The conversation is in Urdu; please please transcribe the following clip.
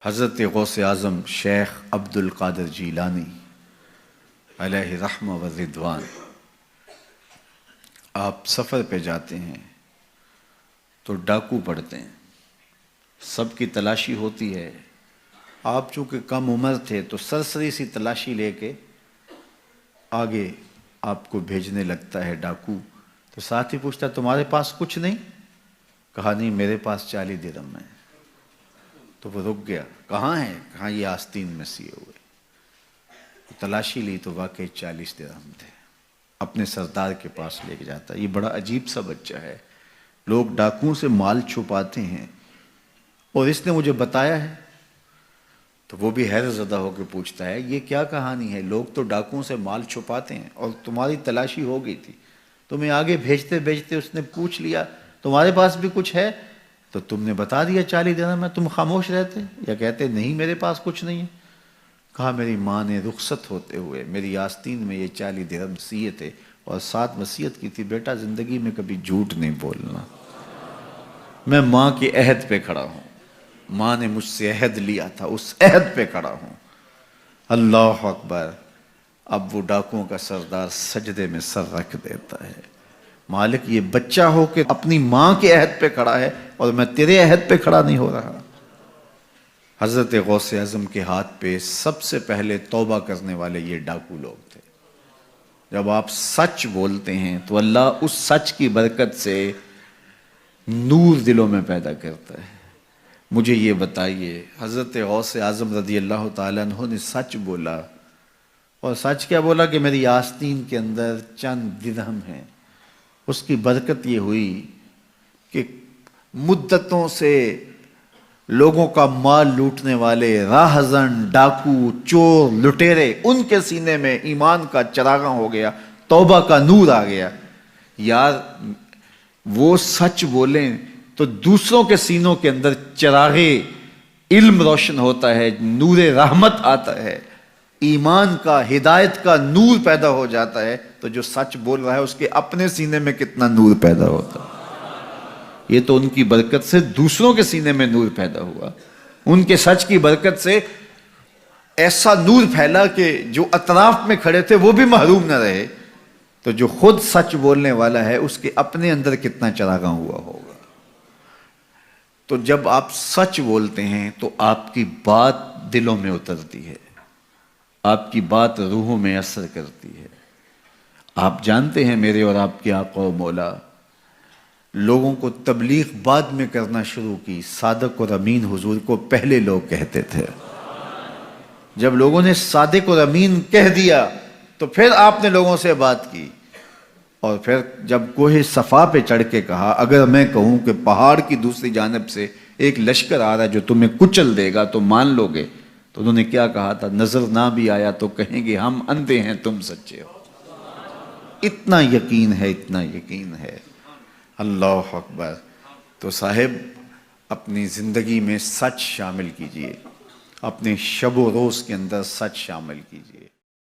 حضرت غوث اعظم شیخ عبد القادر جیلانی علیہ رحمہ و رضوان، آپ سفر پہ جاتے ہیں تو ڈاکو پڑتے ہیں، سب کی تلاشی ہوتی ہے۔ آپ چونکہ کم عمر تھے تو سرسری سی تلاشی لے کے آگے آپ کو بھیجنے لگتا ہے ڈاکو، تو ساتھی پوچھتا ہے تمہارے پاس کچھ نہیں؟ کہا نہیں، میرے پاس 40 درہم ہے۔ تو وہ رک گیا، کہاں ہے؟ کہاں یہ آستین میں سیے ہوئے۔ تلاشی لی تو واقعی 40 درہم تھے، اپنے سردار کے پاس لے کے جاتا ہے۔ یہ بڑا عجیب سا بچہ ہے، لوگ ڈاکوؤں سے مال چھپاتے ہیں اور اس نے مجھے بتایا ہے۔ تو وہ بھی حیرت زدہ ہو کے پوچھتا ہے یہ کیا کہانی ہے؟ لوگ تو ڈاکوؤں سے مال چھپاتے ہیں اور تمہاری تلاشی ہو گئی تھی، تمہیں آگے بھیجتے بھیجتے اس نے پوچھ لیا تمہارے پاس بھی کچھ ہے، تو تم نے بتا دیا 40 درہم میں، تم خاموش رہتے یا کہتے نہیں میرے پاس کچھ نہیں ہے؟ کہا میری ماں نے رخصت ہوتے ہوئے میری آستین میں یہ 40 درہم سیے تھے اور ساتھ وصیت کی تھی بیٹا زندگی میں کبھی جھوٹ نہیں بولنا۔ میں ماں کے عہد پہ کھڑا ہوں، ماں نے مجھ سے عہد لیا تھا، اس عہد پہ کھڑا ہوں۔ اللہ اکبر! اب وہ ڈاکوؤں کا سردار سجدے میں سر رکھ دیتا ہے، مالک یہ بچہ ہو کہ اپنی ماں کے عہد پہ کھڑا ہے اور میں تیرے عہد پہ کھڑا نہیں ہو رہا۔ حضرت غوث اعظم کے ہاتھ پہ سب سے پہلے توبہ کرنے والے یہ ڈاکو لوگ تھے۔ جب آپ سچ بولتے ہیں تو اللہ اس سچ کی برکت سے نور دلوں میں پیدا کرتا ہے۔ مجھے یہ بتائیے، حضرت غوث اعظم رضی اللہ تعالیٰ عنہ نے سچ بولا، اور سچ کیا بولا کہ میری آستین کے اندر چند درہم ہیں۔ اس کی برکت یہ ہوئی کہ مدتوں سے لوگوں کا مال لوٹنے والے راہزن، ڈاکو، چور، لٹیرے، ان کے سینے میں ایمان کا چراغاں ہو گیا، توبہ کا نور آ گیا۔ یار وہ سچ بولیں تو دوسروں کے سینوں کے اندر چراغ علم روشن ہوتا ہے، نور رحمت آتا ہے، ایمان کا، ہدایت کا نور پیدا ہو جاتا ہے۔ تو جو سچ بول رہا ہے اس کے اپنے سینے میں کتنا نور پیدا ہوتا ہے۔ یہ تو ان کی برکت سے دوسروں کے سینے میں نور پیدا ہوا، ان کے سچ کی برکت سے ایسا نور پھیلا کہ جو اطراف میں کھڑے تھے وہ بھی محروم نہ رہے۔ تو جو خود سچ بولنے والا ہے اس کے اپنے اندر کتنا چراغاں ہوا ہوگا۔ تو جب آپ سچ بولتے ہیں تو آپ کی بات دلوں میں اترتی ہے، آپ کی بات روحوں میں اثر کرتی ہے۔ آپ جانتے ہیں میرے اور آپ کے آقا و مولا لوگوں کو تبلیغ بعد میں کرنا شروع کی، صادق اور امین حضور کو پہلے لوگ کہتے تھے۔ جب لوگوں نے صادق اور امین کہہ دیا تو پھر آپ نے لوگوں سے بات کی، اور پھر جب کوہ صفا پہ چڑھ کے کہا اگر میں کہوں کہ پہاڑ کی دوسری جانب سے ایک لشکر آ رہا ہے جو تمہیں کچل دے گا تو مان لو گے؟ تو انہوں نے کیا کہا تھا؟ نظر نہ بھی آیا تو کہیں گے ہم اندھے ہیں تم سچے ہو۔ اتنا یقین ہے، اتنا یقین ہے۔ اللہ اکبر! تو صاحب اپنی زندگی میں سچ شامل کیجئے، اپنے شب و روز کے اندر سچ شامل کیجئے۔